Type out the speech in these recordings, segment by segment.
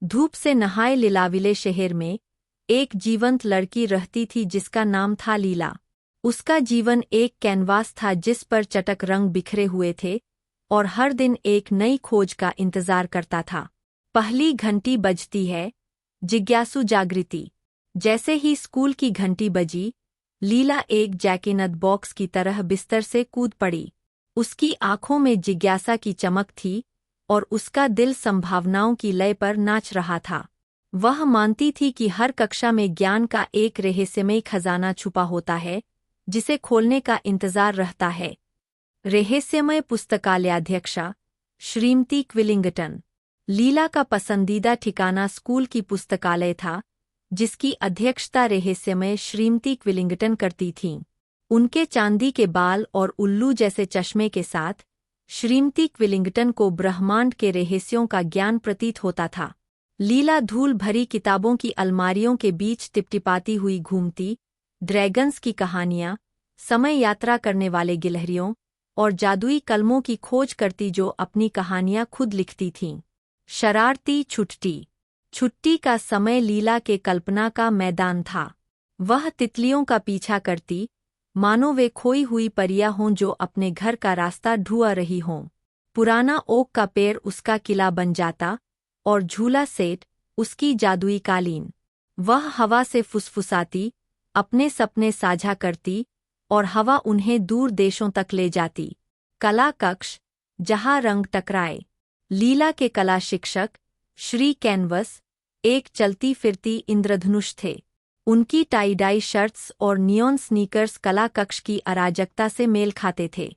धूप से नहाए लिलाविले शहर में एक जीवंत लड़की रहती थी जिसका नाम था लीला। उसका जीवन एक कैनवास था जिस पर चटक रंग बिखरे हुए थे और हर दिन एक नई खोज का इंतजार करता था। पहली घंटी बजती है, जिज्ञासु जागृति। जैसे ही स्कूल की घंटी बजी, लीला एक जैकिनद बॉक्स की तरह बिस्तर से कूद पड़ी। उसकी आंखों में जिज्ञासा की चमक थी और उसका दिल संभावनाओं की लय पर नाच रहा था। वह मानती थी कि हर कक्षा में ज्ञान का एक रहस्यमय खजाना छुपा होता है जिसे खोलने का इंतजार रहता है। रहस्यमय पुस्तकालयाध्यक्षा श्रीमती क्विलिंगटन। लीला का पसंदीदा ठिकाना स्कूल की पुस्तकालय था, जिसकी अध्यक्षता रहस्यमय श्रीमती क्विलिंगटन करती थीं। उनके चांदी के बाल और उल्लू जैसे चश्मे के साथ श्रीमती क्विलिंगटन को ब्रह्मांड के रहस्यों का ज्ञान प्रतीत होता था। लीला धूल भरी किताबों की अलमारियों के बीच टिपटिपाती हुई घूमती, ड्रैगन्स की कहानियाँ, समय यात्रा करने वाले गिलहरियों और जादुई कलमों की खोज करती जो अपनी कहानियाँ खुद लिखती थीं। शरारती छुट्टी का समय लीला के कल्पना का मैदान था। वह तितलियों का पीछा करती, मानो वे खोई हुई परियां हों जो अपने घर का रास्ता ढूंढ रही हों। पुराना ओक का पेड़ उसका किला बन जाता और झूला सेट उसकी जादुई कालीन। वह हवा से फुसफुसाती, अपने सपने साझा करती और हवा उन्हें दूर देशों तक ले जाती। कला कक्ष, जहाँ रंग टकराए। लीला के कला शिक्षक श्री कैनवस एक चलती फिरती इंद्रधनुष थे। उनकी टाई डाई शर्ट्स और नियॉन स्नीकर्स कला कक्ष की अराजकता से मेल खाते थे।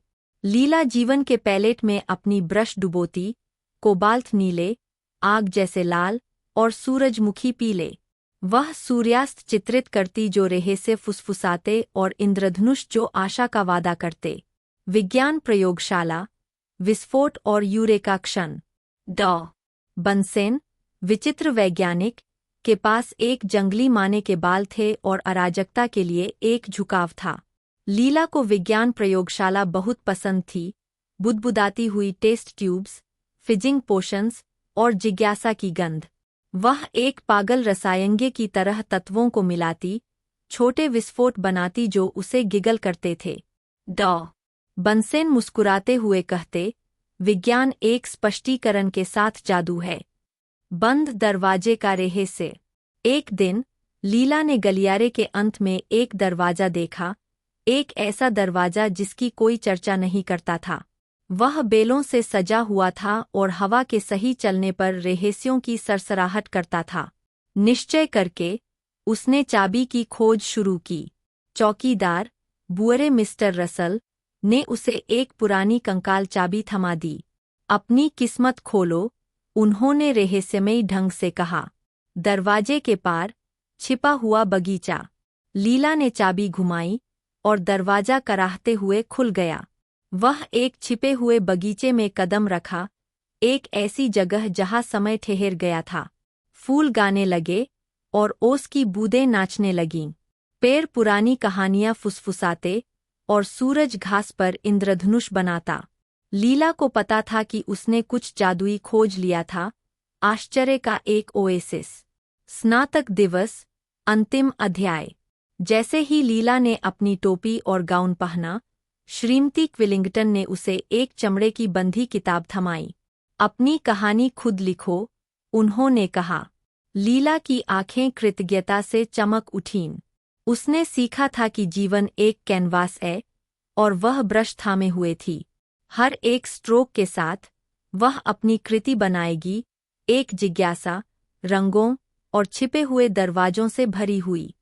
लीला जीवन के पैलेट में अपनी ब्रश डुबोती, कोबाल्ट नीले, आग जैसे लाल और सूरजमुखी पीले। वह सूर्यास्त चित्रित करती जो रहस्य फुसफुसाते और इंद्रधनुष जो आशा का वादा करते। विज्ञान प्रयोगशाला, विस्फोट और यूरेका क्षण। डॉ बंसेन, विचित्र वैज्ञानिक, के पास एक जंगली माने के बाल थे और अराजकता के लिए एक झुकाव था। लीला को विज्ञान प्रयोगशाला बहुत पसंद थी। बुदबुदाती हुई टेस्ट ट्यूब्स, फिजिंग पोशंस और जिज्ञासा की गंध। वह एक पागल रसायनज्ञ की तरह तत्वों को मिलाती, छोटे विस्फोट बनाती जो उसे गिगल करते थे। डॉ बंसेन मुस्कुराते हुए कहते, विज्ञान एक स्पष्टीकरण के साथ जादू है। बंद दरवाजे का रहस्य। एक दिन लीला ने गलियारे के अंत में एक दरवाजा देखा, एक ऐसा दरवाजा जिसकी कोई चर्चा नहीं करता था। वह बेलों से सजा हुआ था और हवा के सही चलने पर रहस्यों की सरसराहट करता था। निश्चय करके उसने चाबी की खोज शुरू की। चौकीदार, बुअरे मिस्टर रसल, ने उसे एक पुरानी कंकाल चाबी थमा दी। अपनी किस्मत खोलो, उन्होंने रहस्यमयी ढंग से कहा। दरवाजे के पार छिपा हुआ बगीचा। लीला ने चाबी घुमाई और दरवाजा कराहते हुए खुल गया। वह एक छिपे हुए बगीचे में कदम रखा, एक ऐसी जगह जहाँ समय ठहर गया था। फूल गाने लगे और ओस की बूंदें नाचने लगीं। पेड़ पुरानी कहानियाँ फुसफुसाते और सूरज घास पर इंद्रधनुष बनाता। लीला को पता था कि उसने कुछ जादुई खोज लिया था, आश्चर्य का एक ओएसिस। स्नातक दिवस, अंतिम अध्याय। जैसे ही लीला ने अपनी टोपी और गाउन पहना, श्रीमती क्विलिंगटन ने उसे एक चमड़े की बंधी किताब थमाई। अपनी कहानी खुद लिखो, उन्होंने कहा। लीला की आंखें कृतज्ञता से चमक उठीं। उसने सीखा था कि जीवन एक कैनवास है और वह ब्रश थामे हुए थी। हर एक स्ट्रोक के साथ वह अपनी कृति बनाएगी, एक जिज्ञासा, रंगों और छिपे हुए दरवाजों से भरी हुई।